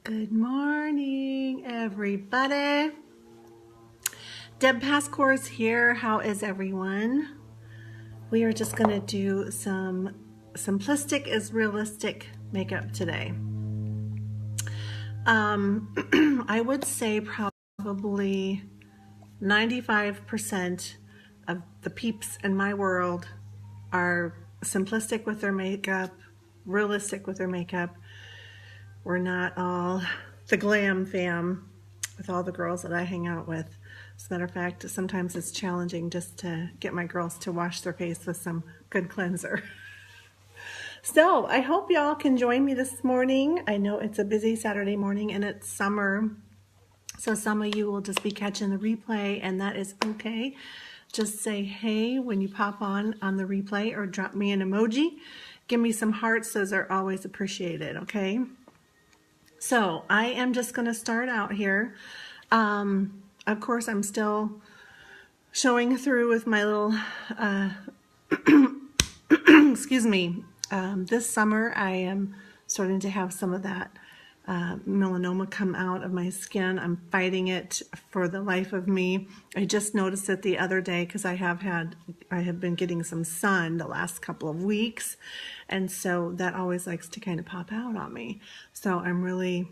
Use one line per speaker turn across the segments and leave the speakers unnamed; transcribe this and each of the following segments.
Good morning, everybody. Deb Pascore's here. How is everyone? We are just going to do some Simplistic is Realistic makeup today. I would say probably 95% of the peeps in my world are simplistic with their makeup, realistic with their makeup. We're not all the glam fam with all the girls that I hang out with. As a matter of fact, sometimes it's challenging just to get my girls to wash their face with some good cleanser. So I hope y'all can join me this morning. I know it's a busy Saturday morning and it's summer. So some of you will just be catching the replay, and that is okay. Just say hey when you pop on the replay, or drop me an emoji. Give me some hearts. Those are always appreciated, okay? So I am just going to start out here. Of course, I'm still showing through with my little, excuse me, this summer I am starting to have some of that melanoma come out of my skin. I'm fighting it for the life of me. I just noticed it the other day because I have been getting some sun the last couple of weeks, and so that always likes to kind of pop out on me. So I'm really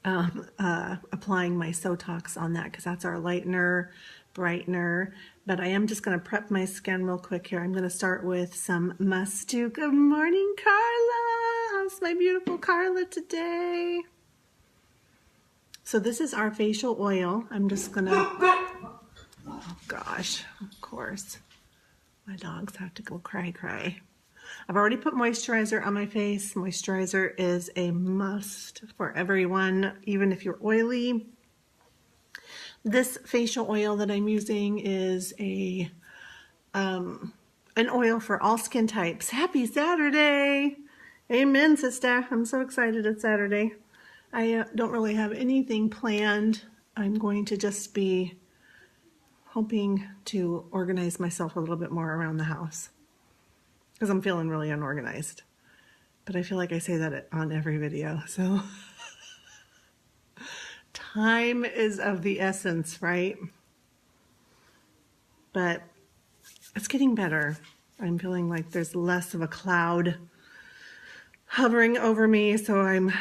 applying my Sotox on that because that's our lightener, brightener. But I am just going to prep my skin real quick here. I'm going to start with some Must Do. Good morning, Carla. How's my beautiful Carla today? So this is our facial oil. I'm just going to, oh gosh, of course. My dogs have to go cry. I've already put moisturizer on my face. Moisturizer is a must for everyone, even if you're oily. This facial oil that I'm using is an oil for all skin types. Happy Saturday! Amen, sister. I'm so excited it's Saturday. I don't really have anything planned. I'm going to just be hoping to organize myself a little bit more around the house because I'm feeling really unorganized. But I feel like I say that on every video, so time is of the essence, right? But it's getting better. I'm feeling like there's less of a cloud hovering over me, so I'm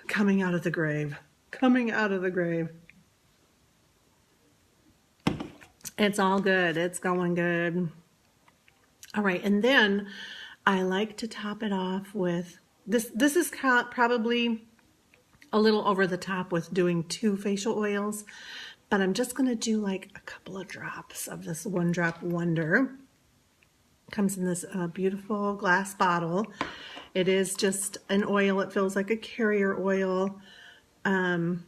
coming out of the grave. Coming out of the grave. It's all good. It's going good. All right, and then I like to top it off with this. This is probably a little over the top with doing 2 facial oils, but I'm just going to do like a couple of drops of this One Drop Wonder. Comes in this beautiful glass bottle. It is just an oil. It feels like a carrier oil. I'm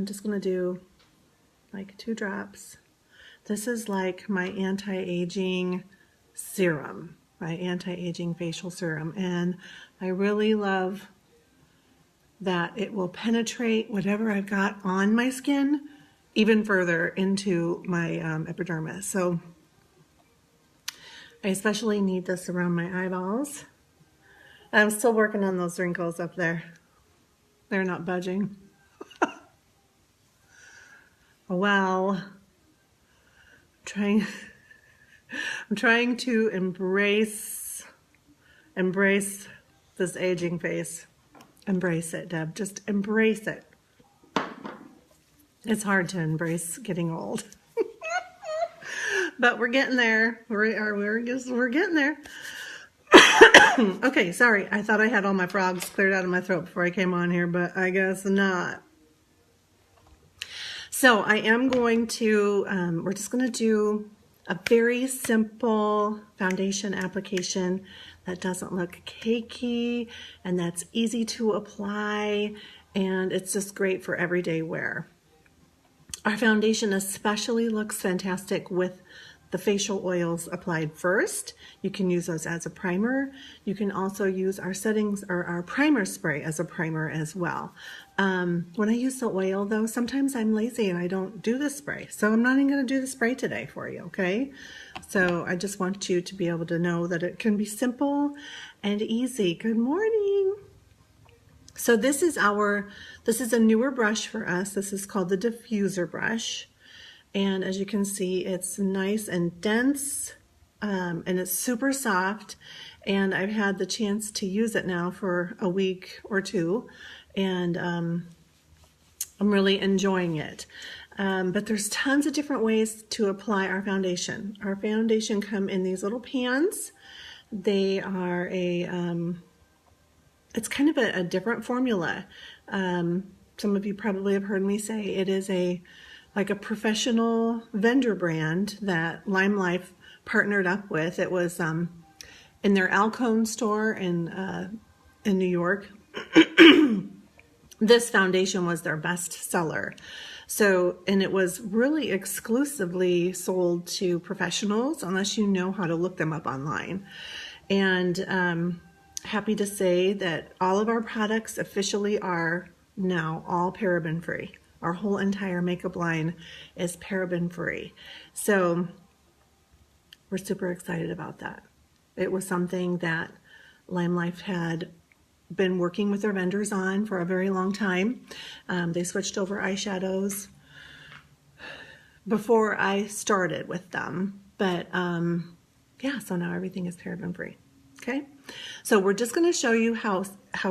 just going to do like 2 drops. This is like my anti-aging serum, my anti-aging facial serum, and I really love that it will penetrate whatever I've got on my skin even further into my epidermis. So I especially need this around my eyeballs. I'm still working on those wrinkles up there. They're not budging. Well, I'm trying to embrace this aging face. Embrace it, Deb. Just embrace it. It's hard to embrace getting old. But we're getting there. We're getting there. Okay, sorry. I thought I had all my frogs cleared out of my throat before I came on here, but I guess not. So I am going to, we're just going to do a very simple foundation application that doesn't look cakey and that's easy to apply, and it's just great for everyday wear. Our foundation especially looks fantastic with the facial oils applied first. You can use those as a primer. You can also use our settings or our primer spray as a primer as well. When I use the oil though, sometimes I'm lazy and I don't do the spray. So I'm not even going to do the spray today for you, okay? So I just want you to be able to know that it can be simple and easy. Good morning. So this is a newer brush for us. This is called the diffuser brush. And as you can see, it's nice and dense, and it's super soft. And I've had the chance to use it now for a week or two, and I'm really enjoying it. But there's tons of different ways to apply our foundation. Our foundation come in these little pans. They are it's kind of a different formula. Some of you probably have heard me say it is like a professional vendor brand that Limelife partnered up with. It was in their Alcone store in New York. This foundation was their best seller. So, and it was really exclusively sold to professionals, unless you know how to look them up online. And happy to say that all of our products officially are now all paraben free. Our whole entire makeup line is paraben free. So we're super excited about that. It was something that Limelife had been working with their vendors on for a very long time. They switched over eyeshadows before I started with them, but yeah, so now everything is paraben free. Okay, so we're just going to show you how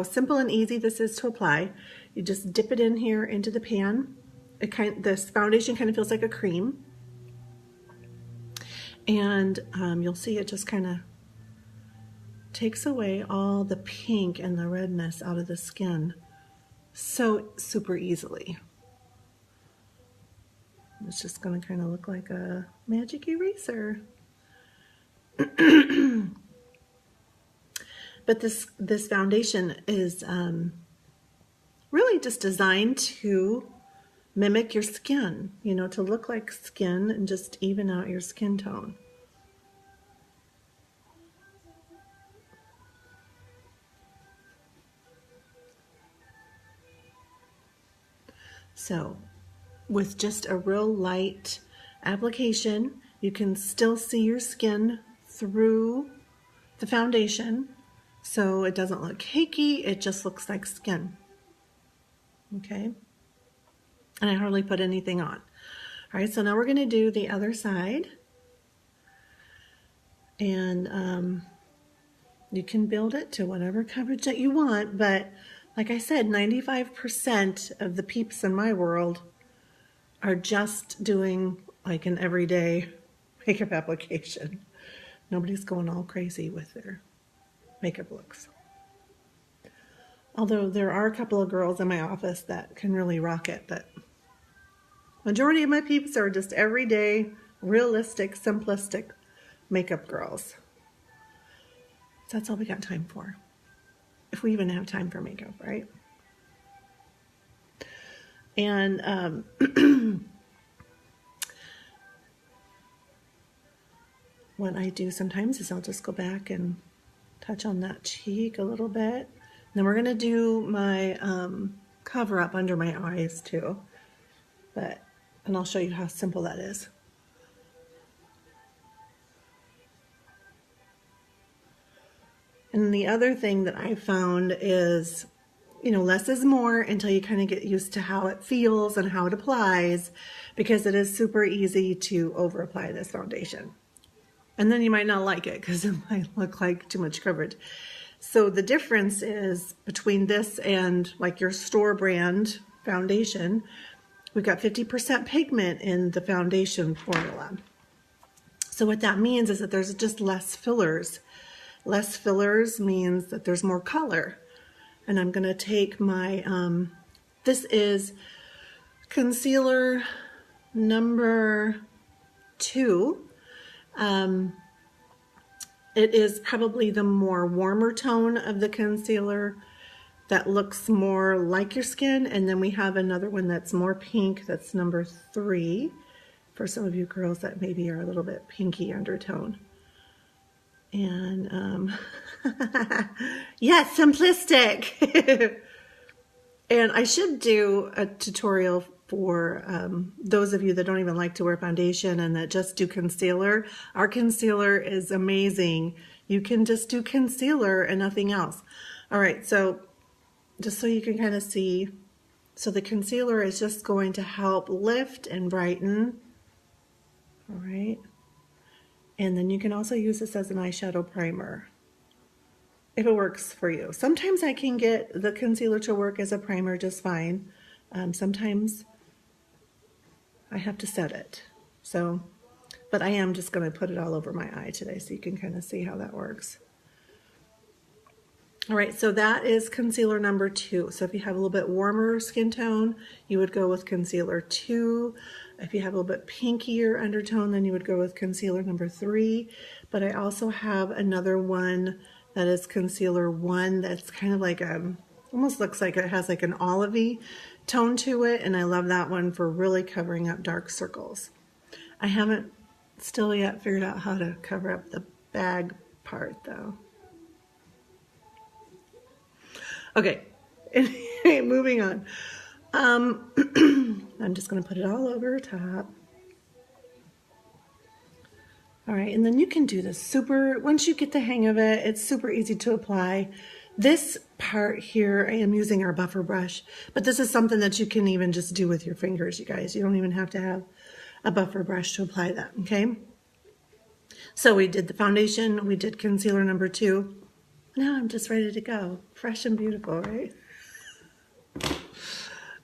simple and easy this is to apply. You just dip it in here into the pan. This foundation kind of feels like a cream, and you'll see it just kind of takes away all the pink and the redness out of the skin so super easily. It's just going to kind of look like a magic eraser. But this foundation is really just designed to mimic your skin, you know, to look like skin and just even out your skin tone. So with just a real light application, you can still see your skin through the foundation. So it doesn't look cakey, it just looks like skin. Okay? And I hardly put anything on. All right, so now we're going to do the other side. And you can build it to whatever coverage that you want, but like I said, 95% of the peeps in my world are just doing like an everyday makeup application. Nobody's going all crazy with their makeup looks. Although there are a couple of girls in my office that can really rock it, but majority of my peeps are just everyday, realistic, simplistic makeup girls. So that's all we got time for. If we even have time for makeup, right? And what I do sometimes is I'll just go back and touch on that cheek a little bit. Then we're going to do my cover up under my eyes too. And I'll show you how simple that is. And the other thing that I found is, you know, less is more until you kind of get used to how it feels and how it applies, because it is super easy to over apply this foundation. And then you might not like it because it might look like too much coverage. So the difference is between this and like your store brand foundation, we've got 50% pigment in the foundation formula. So what that means is that there's just less fillers. Less fillers means that there's more color. And I'm going to take my, this is concealer number 2. It is probably the more warmer tone of the concealer that looks more like your skin. And then we have another one that's more pink. That's number 3 for some of you girls that maybe are a little bit pinky undertone. And yes, Simplistic. And I should do a tutorial for those of you that don't even like to wear foundation and that just do concealer. Our concealer is amazing. You can just do concealer and nothing else. All right, so just so you can kind of see. So the concealer is just going to help lift and brighten. All right. And then you can also use this as an eyeshadow primer if it works for you. Sometimes I can get the concealer to work as a primer just fine. Sometimes I have to set it. So, but I am just going to put it all over my eye today so you can kind of see how that works. All right, so that is concealer number 2. So if you have a little bit warmer skin tone, you would go with concealer 2. If you have a little bit pinkier undertone, then you would go with concealer number 3. But I also have another one that is concealer 1 that's kind of like almost looks like it has like an olivey tone to it, and I love that one for really covering up dark circles. I haven't still yet figured out how to cover up the bag part though. Okay, anyway, moving on. I'm just going to put it all over top. All right, and then you can do this once you get the hang of it, it's super easy to apply. This part here, I am using our buffer brush, but this is something that you can even just do with your fingers, you guys. You don't even have to have a buffer brush to apply that, okay? So we did the foundation, we did concealer number 2. Now I'm just ready to go. Fresh and beautiful, right?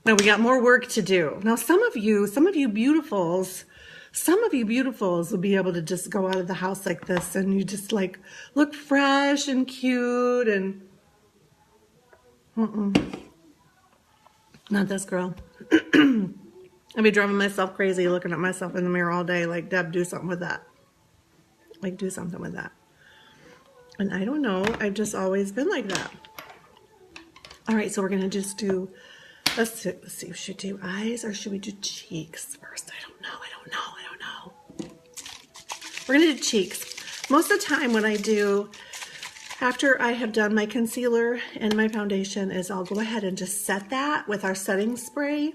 Now we got more work to do. Now some of you beautifuls will be able to just go out of the house like this and you just like look fresh and cute and not this girl. I'd be driving myself crazy looking at myself in the mirror all day like, Deb, do something with that. Like, do something with that. And I don't know, I've just always been like that. All right, so we're gonna just do, let's see, should we do eyes or should we do cheeks first? I don't know. We're gonna do cheeks. Most of the time what I do after I have done my concealer and my foundation is I'll go ahead and just set that with our setting spray.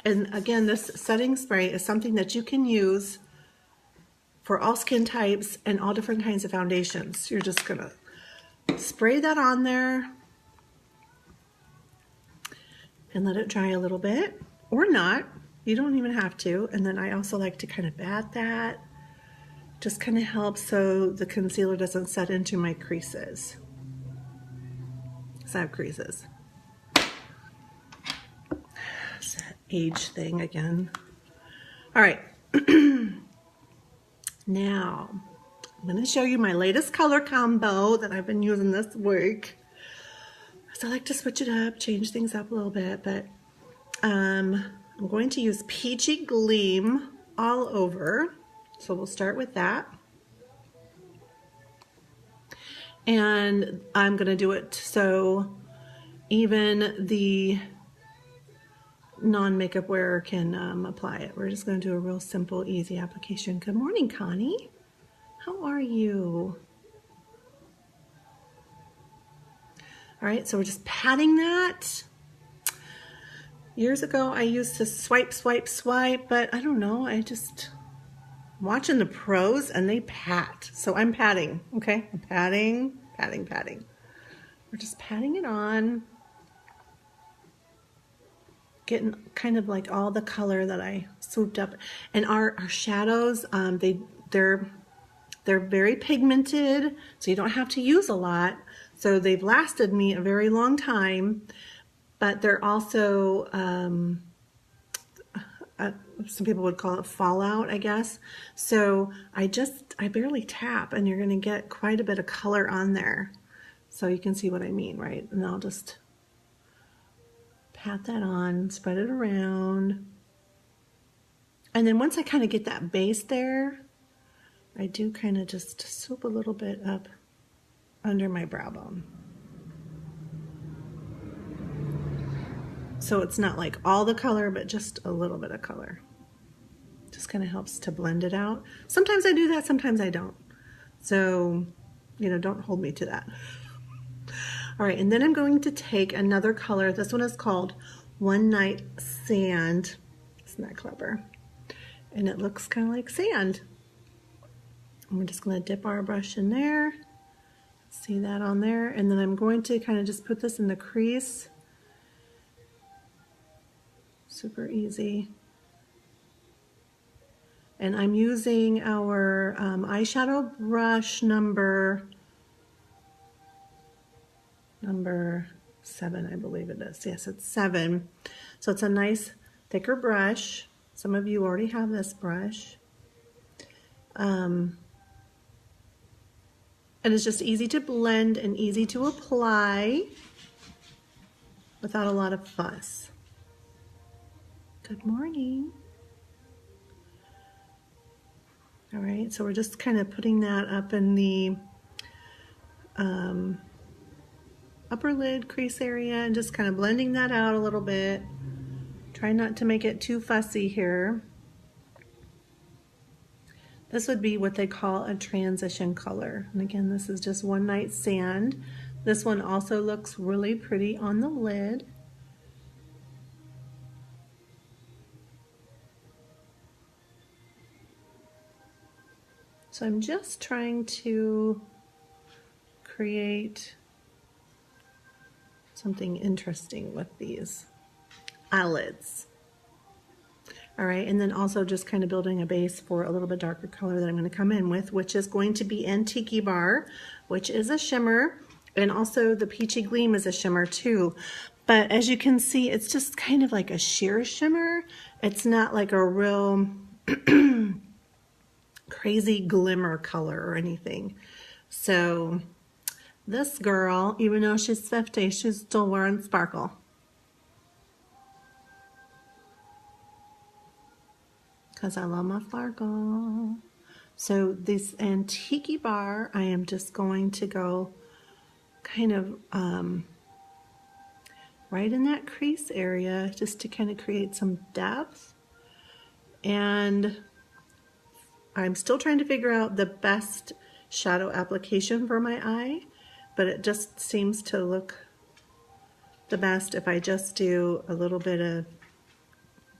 And again, this setting spray is something that you can use for all skin types and all different kinds of foundations. You're just gonna spray that on there and let it dry a little bit, or not. You don't even have to. And then I also like to kind of bat that. Just kind of helps so the concealer doesn't set into my creases. Because I have creases. It's that age thing again. All right. Now, I'm going to show you my latest color combo that I've been using this week. So I like to switch it up, change things up a little bit, but I'm going to use Peachy Gleam all over. So we'll start with that. And I'm going to do it so even the non-makeup wearer can apply it. We're just going to do a real simple, easy application. Good morning, Connie. How are you? All right, so we're just patting that. Years ago, I used to swipe, but I don't know. I'm watching the pros and they pat. So I'm patting, okay? I'm patting. We're just patting it on. Getting kind of like all the color that I swooped up. And our shadows, they're very pigmented, so you don't have to use a lot. So they've lasted me a very long time, but they're also, some people would call it fallout, I guess. So I barely tap and you're gonna get quite a bit of color on there. So you can see what I mean, right? And I'll just pat that on, spread it around. And then once I kind of get that base there, I do kind of just swoop a little bit up under my brow bone. So it's not like all the color, but just a little bit of color. Just kind of helps to blend it out. Sometimes I do that, sometimes I don't. So, don't hold me to that. All right, and then I'm going to take another color. This one is called One Night Sand. Isn't that clever? And it looks kind of like sand. And we're just going to dip our brush in there, See that on there? And then I'm going to kind of just put this in the crease. Super easy. And I'm using our eyeshadow brush number 7, I believe it is. Yes, it's 7. So it's a nice thicker brush. Some of you already have this brush. And it's just easy to blend and easy to apply without a lot of fuss. Good morning. All right, so we're just kind of putting that up in the upper lid crease area and just kind of blending that out a little bit. Try not to make it too fussy here. This would be what they call a transition color. And again, this is just One Night Sand. This one also looks really pretty on the lid. So I'm just trying to create something interesting with these eyelids. All right, and then also just kind of building a base for a little bit darker color that I'm going to come in with, which is going to be BeautiBar, which is a shimmer, and also the Peachy Gleam is a shimmer too. But as you can see, it's just kind of like a sheer shimmer. It's not like a real crazy glimmer color or anything. So this girl, even though she's 50, she's still wearing sparkle. Because I love my sparkle. So this BeautiBar, I am just going to go kind of right in that crease area just to kind of create some depth. And I'm still trying to figure out the best shadow application for my eye, but it just seems to look the best if I just do a little bit of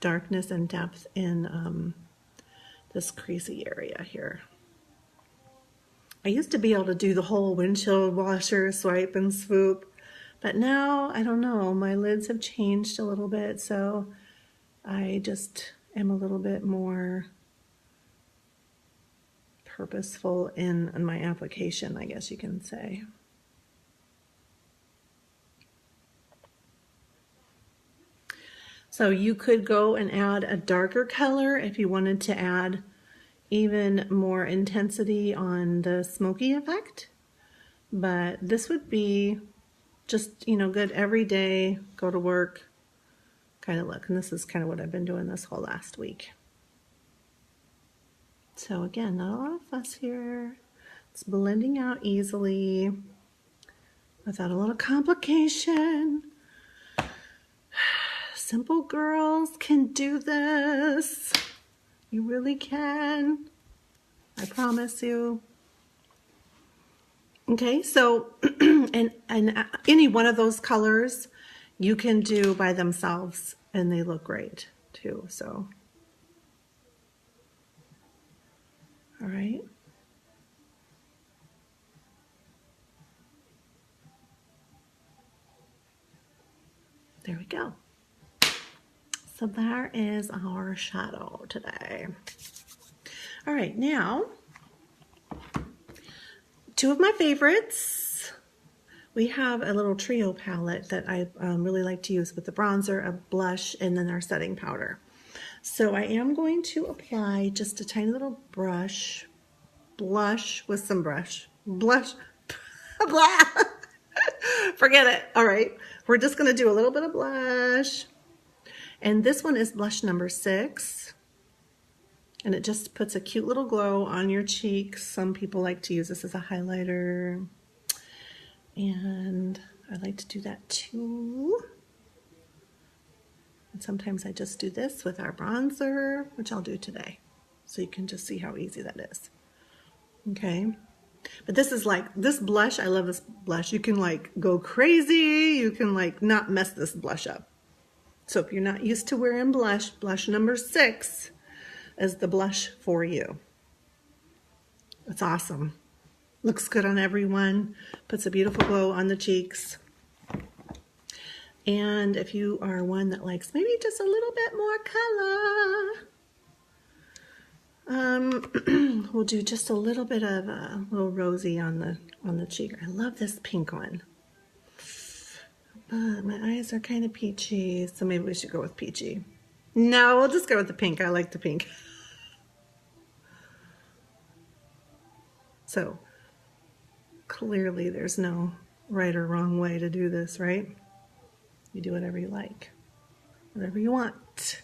darkness and depth in this creasy area here. I used to be able to do the whole windshield washer swipe and swoop, but now I don't know, my lids have changed a little bit, so I just am a little bit more purposeful in my application, I guess you can say. So you could go and add a darker color if you wanted to add even more intensity on the smoky effect. But this would be just, you know, good every day, go to work kind of look. And this is kind of what I've been doing this whole last week. So again, not a lot of fuss here. It's blending out easily without a lot of complication. Simple girls can do this. You really can. I promise you. Okay, so and any one of those colors you can do by themselves and they look great too. So all right. There we go. So there is our shadow today. All right, now, two of my favorites. We have a little trio palette that I really like to use with the bronzer, a blush, and then our setting powder. So I am going to apply just a tiny little blush with some blush. Forget it. All right, we're just going to do a little bit of blush. And this one is blush number 6. And it just puts a cute little glow on your cheeks. Some people like to use this as a highlighter. And I like to do that too. And sometimes I just do this with our bronzer, which I'll do today. So you can just see how easy that is. Okay. But this is like, this blush, I love this blush. You can like go crazy. You can like not mess this blush up. So if you're not used to wearing blush, blush number 6 is the blush for you. It's awesome. Looks good on everyone. Puts a beautiful glow on the cheeks. And if you are one that likes maybe just a little bit more color, we'll do just a little bit of a little rosy on the cheek. I love this pink one. But my eyes are kind of peachy, so maybe we should go with peachy. No, we'll just go with the pink. I like the pink. So clearly there's no right or wrong way to do this, right? You do whatever you like, whatever you want.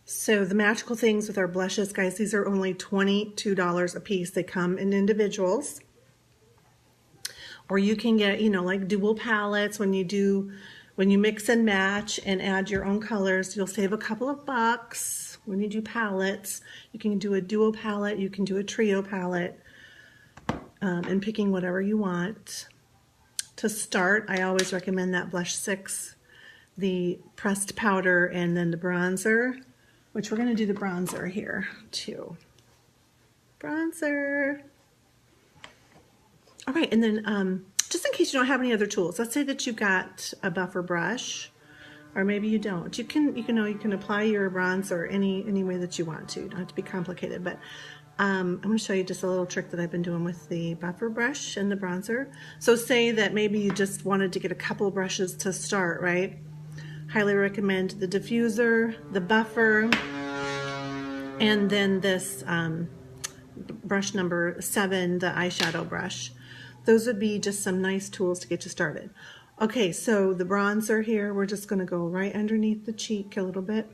So the magical things with our blushes, guys, these are only $22 a piece. They come in individuals. Or you can get, you know, like dual palettes. When you mix and match and add your own colors, you'll save a couple of bucks. When you do palettes, you can do a duo palette, you can do a trio palette, and picking whatever you want. To start, I always recommend that Blush 6, the pressed powder, and then the bronzer, which we're going to do the bronzer here too. Bronzer. All right, and then just in case you don't have any other tools, let's say that you've got a buffer brush, or maybe you don't. You can apply your bronzer any way that you want to. You don't have to be complicated, but I'm going to show you just a little trick that I've been doing with the buffer brush and the bronzer. So say that maybe you just wanted to get a couple brushes to start, right? Highly recommend the diffuser, the buffer, and then this brush number 7, the eyeshadow brush. Those would be just some nice tools to get you started. Okay, so the bronzer here, we're just going to go right underneath the cheek a little bit.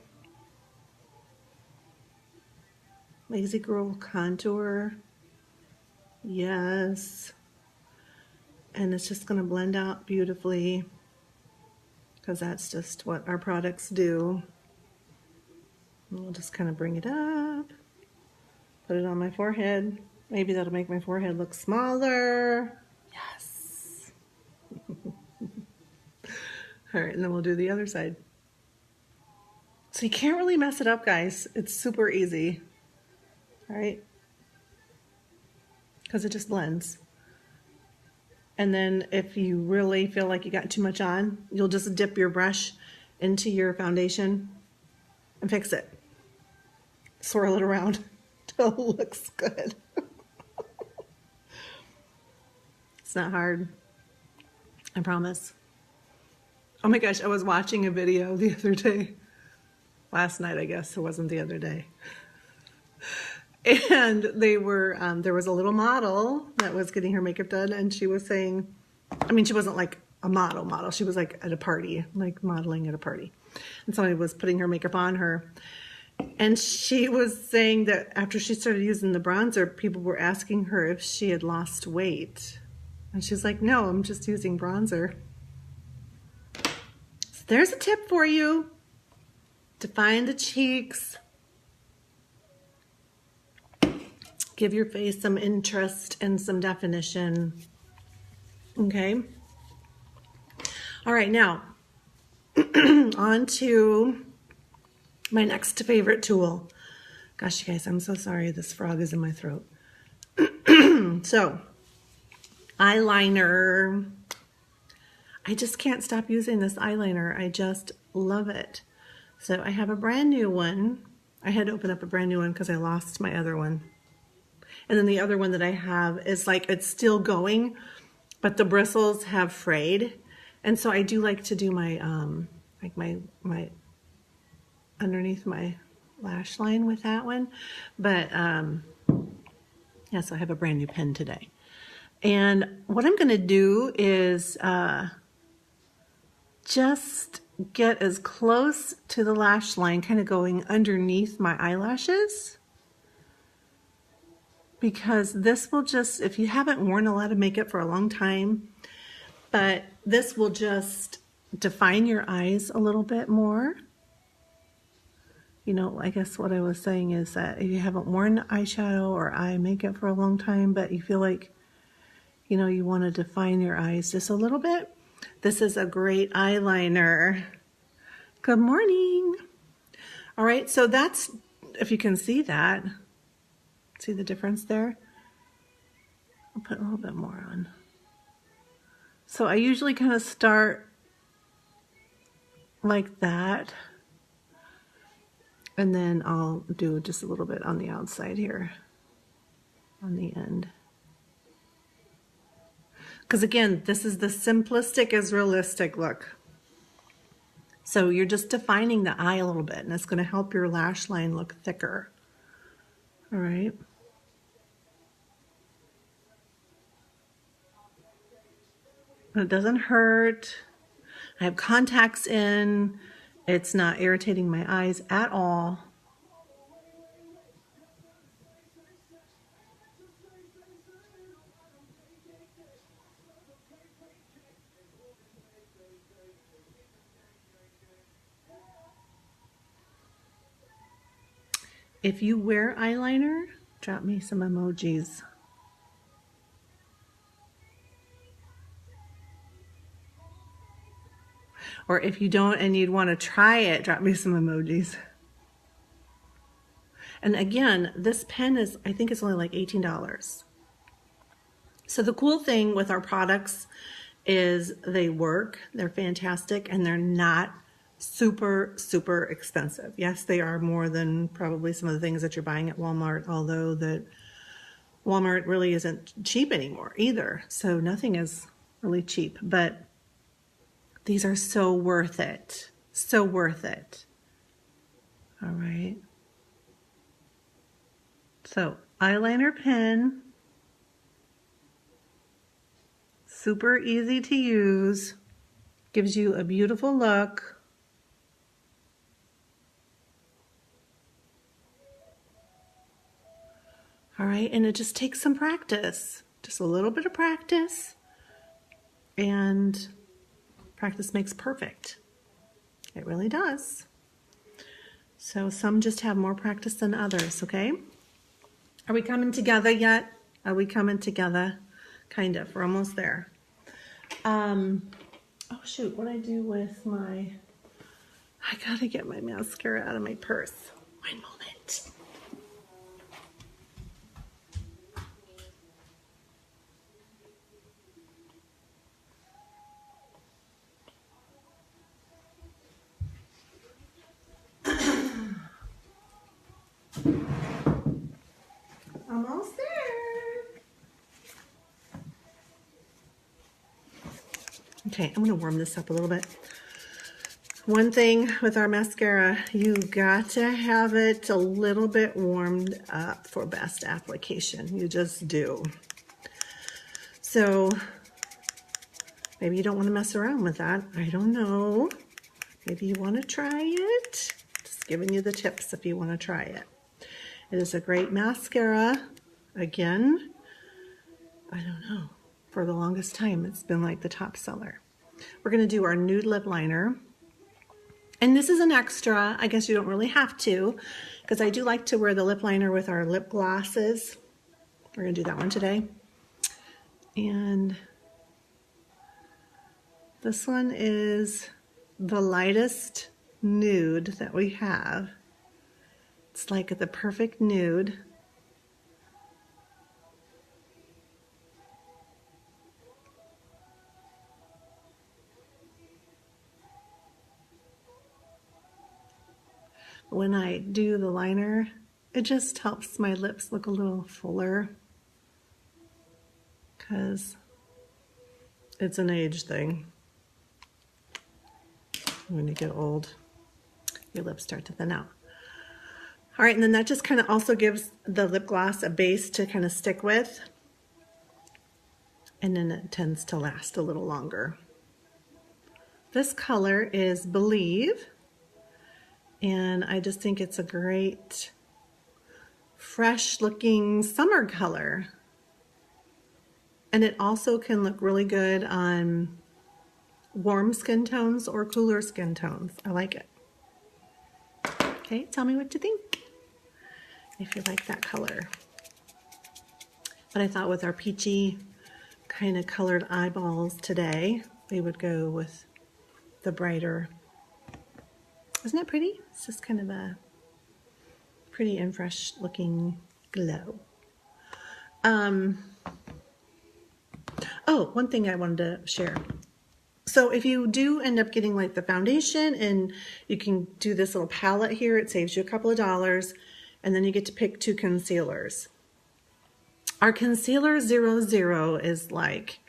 Lazy Girl contour. Yes. And it's just going to blend out beautifully, because that's just what our products do. And we'll just kind of bring it up, put it on my forehead. Maybe that'll make my forehead look smaller. Yes. All right, and then we'll do the other side. So you can't really mess it up, guys. It's super easy. All right? Because it just blends. And then if you really feel like you got too much on, you'll just dip your brush into your foundation and fix it. Swirl it around till it looks good. It's not hard. I promise. Oh my gosh, I was watching a video the other day. Last night, I guess. It wasn't the other day. And they were, there was a little model that was getting her makeup done, and she was saying, I mean, she wasn't like a model. She was like at a party, like modeling at a party. And somebody was putting her makeup on her. And she was saying that after she started using the bronzer, people were asking her if she had lost weight. And she's like, no, I'm just using bronzer. So there's a tip for you. Define the cheeks. Give your face some interest and some definition. Okay. All right, now on to my next favorite tool. Gosh, you guys, I'm so sorry. This frog is in my throat. So, eyeliner. I just can't stop using this eyeliner. I just love it. So I have a brand new one. I had to open up a brand new one because I lost my other one. And then the other one that I have is like, it's still going, but the bristles have frayed. And so I do like to do my, like my underneath my lash line with that one. But, yeah, so I have a brand new pen today. And what I'm going to do is just get as close to the lash line, kind of going underneath my eyelashes. Because this will just, if you haven't worn a lot of makeup for a long time, but this will just define your eyes a little bit more. You know, I guess what I was saying is that if you haven't worn eyeshadow or eye makeup for a long time, but you feel like, you know, you want to define your eyes just a little bit, this is a great eyeliner. Good morning. All right, so that's, if you can see that, see the difference there? I'll put a little bit more on. So I usually kind of start like that, and then I'll do just a little bit on the outside here, on the end. Because again, this is the simplistic is realistic look. So you're just defining the eye a little bit, and it's going to help your lash line look thicker. All right. It doesn't hurt. I have contacts in. It's not irritating my eyes at all. If you wear eyeliner, drop me some emojis. Or if you don't and you'd want to try it, drop me some emojis. And again, this pen is, I think it's only like $18. So the cool thing with our products is they work, they're fantastic, and they're not super, super expensive. Yes, they are more than probably some of the things that you're buying at Walmart, although that Walmart really isn't cheap anymore either. So nothing is really cheap, but these are so worth it. So worth it. All right. So eyeliner pen, super easy to use, gives you a beautiful look. All right, and it just takes some practice, just a little bit of practice, and practice makes perfect. It really does. So some just have more practice than others, okay? Are we coming together yet? Are we coming together? Kind of, we're almost there. Oh shoot, what do I do with my, I gotta get my mascara out of my purse. One moment. Almost there. Okay, I'm gonna warm this up a little bit. One thing with our mascara, you got to have it a little bit warmed up for best application. You just do. So maybe you don't want to mess around with that. I don't know. Maybe you want to try it. Just giving you the tips if you want to try it. It is a great mascara. Again, I don't know. For the longest time, it's been like the top seller. We're going to do our nude lip liner. And this is an extra. I guess you don't really have to, because I do like to wear the lip liner with our lip glosses. We're going to do that one today. And this one is the lightest nude that we have. It's like the perfect nude. When I do the liner, it just helps my lips look a little fuller, because it's an age thing. When you get old, your lips start to thin out. All right, and then that just kind of also gives the lip gloss a base to kind of stick with, and then it tends to last a little longer. This color is Believe, and I just think it's a great, fresh looking summer color. And it also can look really good on warm skin tones or cooler skin tones. I like it. Okay, tell me what you think, if you like that color. But I thought with our peachy kind of colored eyeballs today, we would go with the brighter. Isn't that pretty? It's just kind of a pretty and fresh looking glow. Oh, one thing I wanted to share. So if you do end up getting like the foundation, and you can do this little palette here, it saves you a couple of dollars, and then you get to pick 2 concealers. Our concealer 00 is like,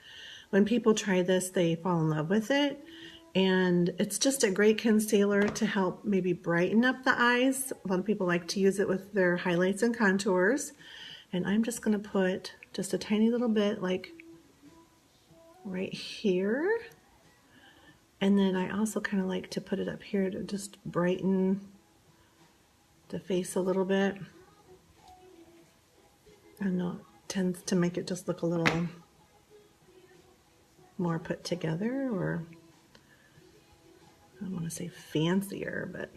when people try this, they fall in love with it. And it's just a great concealer to help maybe brighten up the eyes. A lot of people like to use it with their highlights and contours. And I'm just going to put just a tiny little bit like right here. And then I also kind of like to put it up here to just brighten the face a little bit. I know it tends to make it just look a little more put together, or I don't want to say fancier, but,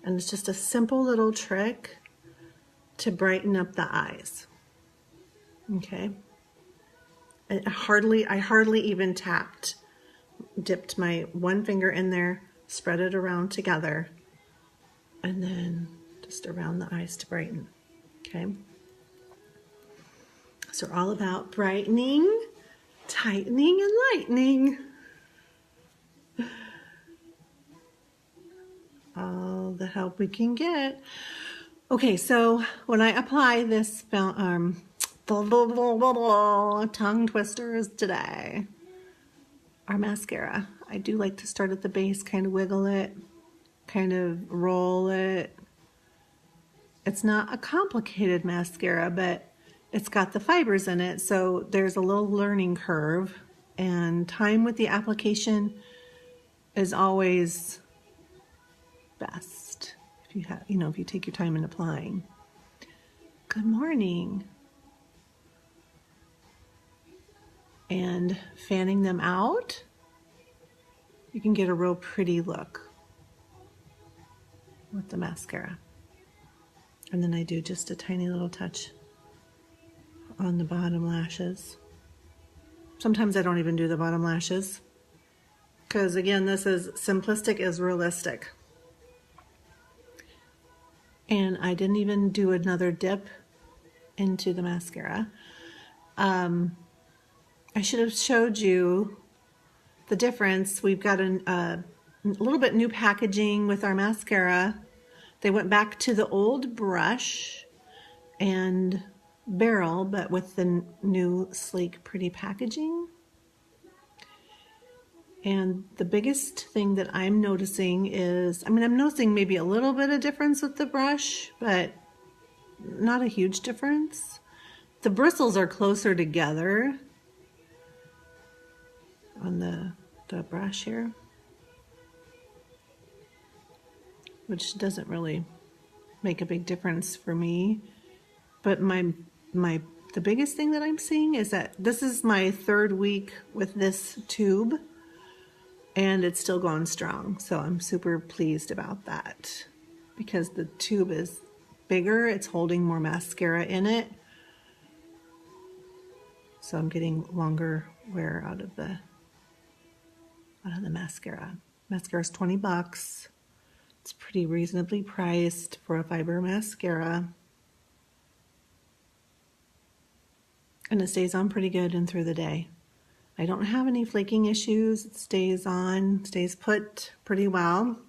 and it's just a simple little trick to brighten up the eyes. Okay. I hardly even dipped my one finger in there, spread it around together, and then just around the eyes to brighten. Okay. So we're all about brightening, tightening, and lightening. All the help we can get. Okay, so when I apply this tongue twisters today, our mascara, I do like to start at the base, kind of wiggle it, kind of roll it. It's not a complicated mascara, but it's got the fibers in it, so there's a little learning curve, and time with the application is always best if you have, if you take your time in applying. Good morning. And fanning them out, you can get a real pretty look with the mascara. And then I do just a tiny little touch on the bottom lashes. Sometimes I don't even do the bottom lashes, because again, this is Simplistic is realistic. And I didn't even do another dip into the mascara. I should have showed you the difference. We've got a little bit new packaging with our mascara. They went back to the old brush and barrel, but with the new sleek, pretty packaging. And the biggest thing that I'm noticing is, I'm noticing maybe a little bit of difference with the brush, but not a huge difference. The bristles are closer together on the brush here, which doesn't really make a big difference for me. But the biggest thing that I'm seeing is that this is my 3rd week with this tube, and it's still going strong. So I'm super pleased about that, because the tube is bigger, it's holding more mascara in it. So I'm getting longer wear out of the mascara. Mascara is $20. It's pretty reasonably priced for a fiber mascara. And it stays on pretty good and through the day. I don't have any flaking issues. It stays on, stays put pretty well.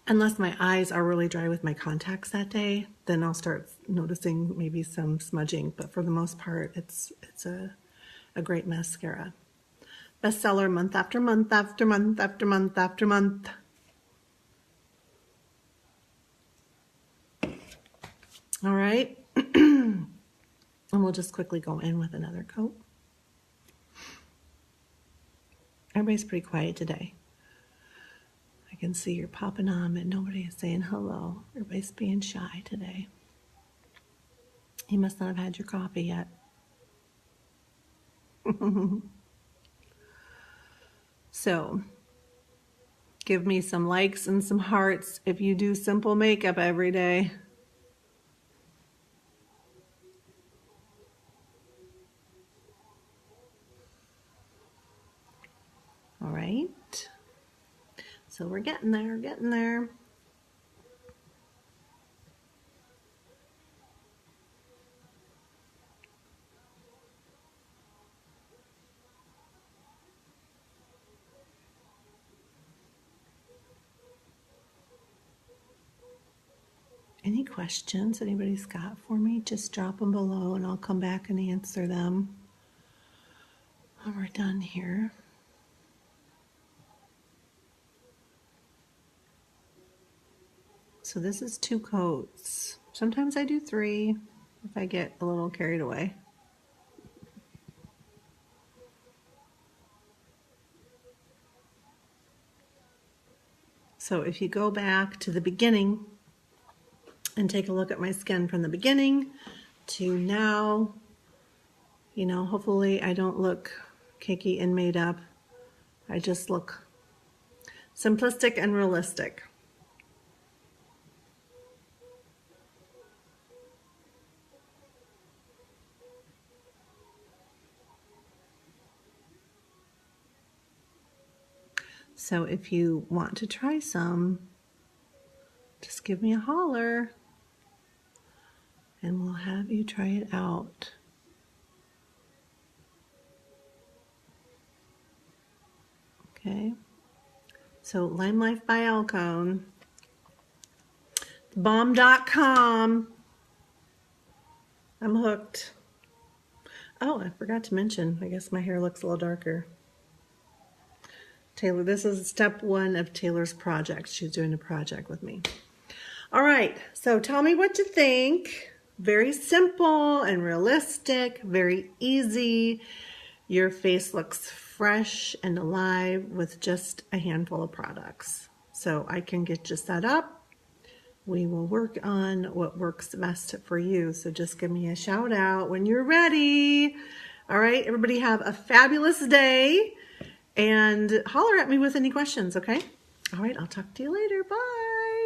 Unless my eyes are really dry with my contacts that day, then I'll start noticing maybe some smudging. But for the most part, it's a great mascara. Bestseller month after month after month after month after month. All right. And we'll just quickly go in with another coat. Everybody's pretty quiet today. I can see you're popping on, but nobody is saying hello. Everybody's being shy today. You must not have had your coffee yet. So, give me some likes and some hearts if you do simple makeup every day. All right. So we're getting there, getting there. Any questions anybody's got for me, just drop them below and I'll come back and answer them when we're done here. So this is 2 coats. Sometimes I do 3 if I get a little carried away. So if you go back to the beginning and take a look at my skin from the beginning to now, you know, hopefully I don't look cakey and made up. I just look simplistic and realistic. So if you want to try some, just give me a holler and we'll have you try it out. Okay, so Limelife by Alcone, bomb.com. I'm hooked. Oh, I forgot to mention, I guess my hair looks a little darker. Taylor, this is step 1 of Taylor's project. She's doing a project with me. All right, so tell me what you think. Very simple and realistic, very easy. Your face looks fresh and alive with just a handful of products. So I can get you set up. We will work on what works best for you. So just give me a shout out when you're ready. All right, everybody have a fabulous day and holler at me with any questions, okay? All right, I'll talk to you later. Bye.